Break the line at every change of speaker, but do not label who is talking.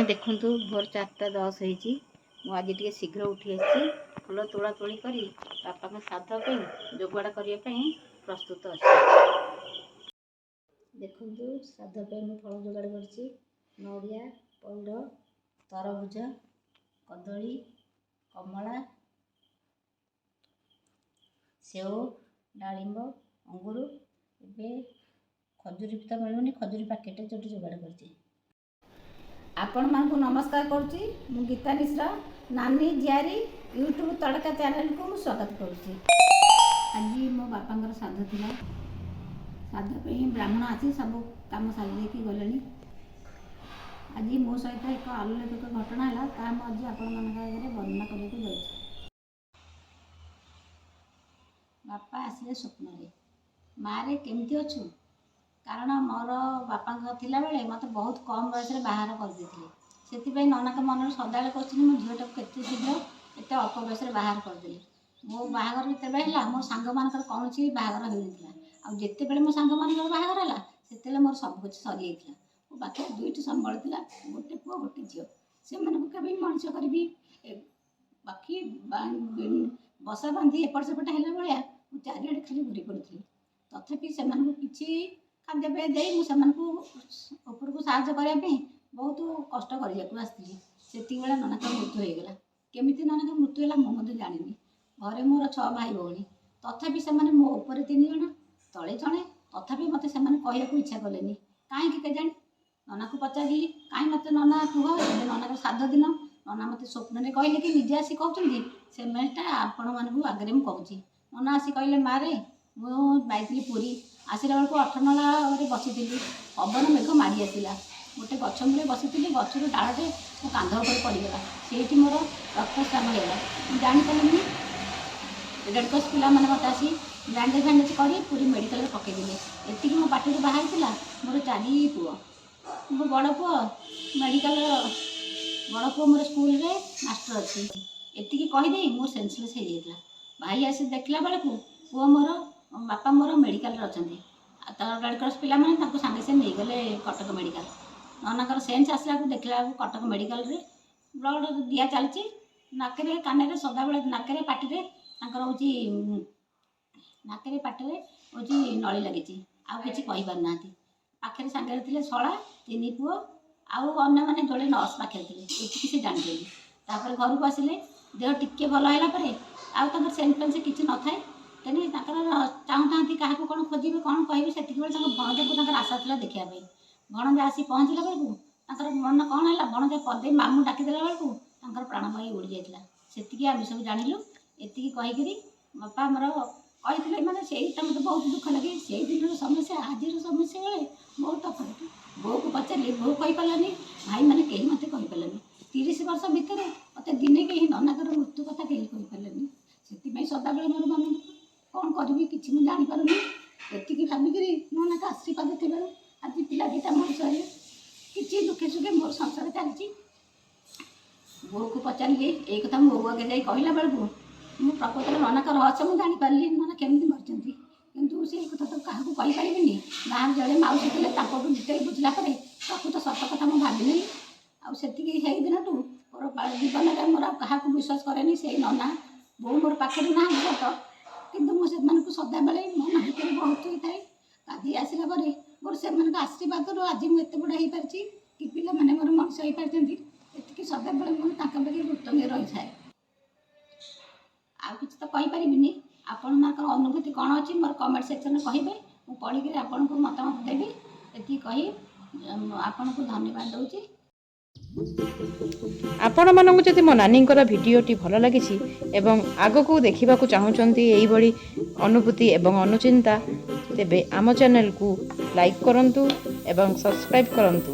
देखंतु भोर 4:10 होईची मु आज टिके शीघ्र उठी आसी फूल तोड़ा तोड़ी करी बापा के साधा पे जोगाड़ करिया पे प्रस्तुत अछि। देखंतु साधा पे मु फल जोगाड़ करछि नड़िया पौड़ तरबुज कदली कमला सेव डालिंब अंगूर ए खजुरी तो मिलूनी खजुरी पैकेट जोटी जोगाड़ करछि। आपण मानकु नमस्कार करुच्ची मु गीता मिश्रा नानी झियारी यूट्यूब तड़का चैनल को मु स्वागत करुच्ची। आज मो बापा श्राद्ध थिला श्राद्ध पे ब्राह्मण आसी सब काम सारी देकी गले। आज मो सहित एक आलोकिक घटना है आज आपण आगे वर्णना करने बापा आसिले स्वप्न मारे केमती अच्छु कारण मोर बापा थिला बेले मत बहुत कम बयस बाहर कर देते से नना के मन सदा कर मो झीटा को शीघ्र एत अल्प बयस बाहर करदे मो बाहर तेज है मो सांग मान कौन बाहर होता आते बड़े मो सांग मान बाहर है से मोर सब कुछ सरी जाता मो बाकी दुईट संबल था गोटे पुओ गोटे झील से कभी मनीष करी बाकी बसा बांधी एपट सेपट है भाया चारिड़े खाली घूरी पड़ी तथापि से किसी खाद्य पेय दे उपरको साहय करने बहुत कष्ट करती से नना का मृत्यु हो गला केमी नना का मृत्यु है मुझे जानी घरे मोर 6 भाई भौणी तथापि से मो उपर 3 जण तले जड़े तथापि मत से कहूँ इच्छा कले कहीं केजाणी नना को पचारि कहीं मत नना कह नना का श्राद्ध दिन नना मत स्वप्न कहले कि निजे आसी कहते से आपण मानक आगे मुझे कहूँ नना आसी कहले मारे मुझे पुरी आसला बेलू 8 नला बसी पवन मेघ माड़ी आसला गोटे गछ मूले बसी गचर डाड़े मो कांध पर पड़गला से मोर रक्तस्राव होगा जापारे रेड क्रॉस पिला मैंने मत आसी बैंडेज फैंडेज कर पूरी मेडिकल पकईदे एति मो पार्टी बाहर था मोर 4 पुओ मो बड़ पुओ मेडिकल बड़ पुओ मोर स्कूल रे मास्टर अच्छी एति कहीदे मोर सेंसलेस हो जाता भाई आसी देखला बेलू पुओ मोर बापा मोर मेडिकल अच्छा रेड क्रॉस पिला मैंने सागे से नहीं गले कटक मेडिकल ननाकर सेन्स आसला देखला कटक मेडिकल रे ब्लड दिया चलती नाकरे कान सदा बेले नाकरे पाटे हूँ नाकरे पाटे हूँ नली लगी आउ कि पारना पाखे सांगे थे शला 3 पुओ आउ अन्य मैंने जोड़े नर्स पाखे थे ये से जानी घर को आसिले देह टिके भल है आउ सेन्स फेन्स किसी न था तेने चाहूँ क्या कौन खोजे कौन कहे से भणजा को आशा था देखापी भणजा आसी पहुँचला बेलू मन कौन है भणजा पदे मामू डाकीदेला बेलू प्राण पाई उड़ी जाता से आम सब जानलु एति कहीकि बापा मोर कही मैंने से मत बहुत दुख लगे से दिन समस्या आज समस्या बेले बहुत फर्क बो को पचारे बो कही पारानी भाई मैंने कहीं मत कहीपारे 30 वर्ष भितर मत दिने कहीं ननाकर मृत्यु कथा कहीं कहीपारे से सदा बेले मोर मन कौन करी कि मुझे जापारूनी ये भाविक नना का आशीर्वाद थी आज पिला 2टा मनीष है कि दुखे सुखे मोर संसार चलती बो को पचारे ये कथा मो आगे जाए कहला बेलू मुझे प्रकृत नना का रहस्य मुझे जापारी नना केमी मरती कितु से कथा तो क्या कहीपरि गाँव जड़े मौसी थे जिते बुझला प्रकृत सत कथा मुझे भाविली आसे दिन मोर जीवन में मोर क्या विश्वास कैनि से नना बो मोर पाखे ना सत किंतु मुझे सदा बेले मन भर बहुत होता है गाधी आसला मोर से आशीर्वाद आज मुझे बड़ा हो पार्टी कि पिला मैंने मोर मनीष हो पार्टी ये सदा बेले मुझे कृतज्ञ रही है आउ कि तो कहीपरि आपण अनुभूति कौन अच्छी मोर कमेंट सेक्शन में कहे मुझे पढ़ी आपन को मतामत देवी ये कही आपन को धन्यवाद दूची।
आपण मानक जदि मो नानींकर भिडियोटी भल लगी एवं आगको देखा चाहूँगी यही अनुभूति एवं अनुचिंता तेबे आम चैनल को लाइक करंतु एवं सब्सक्राइब करंतु।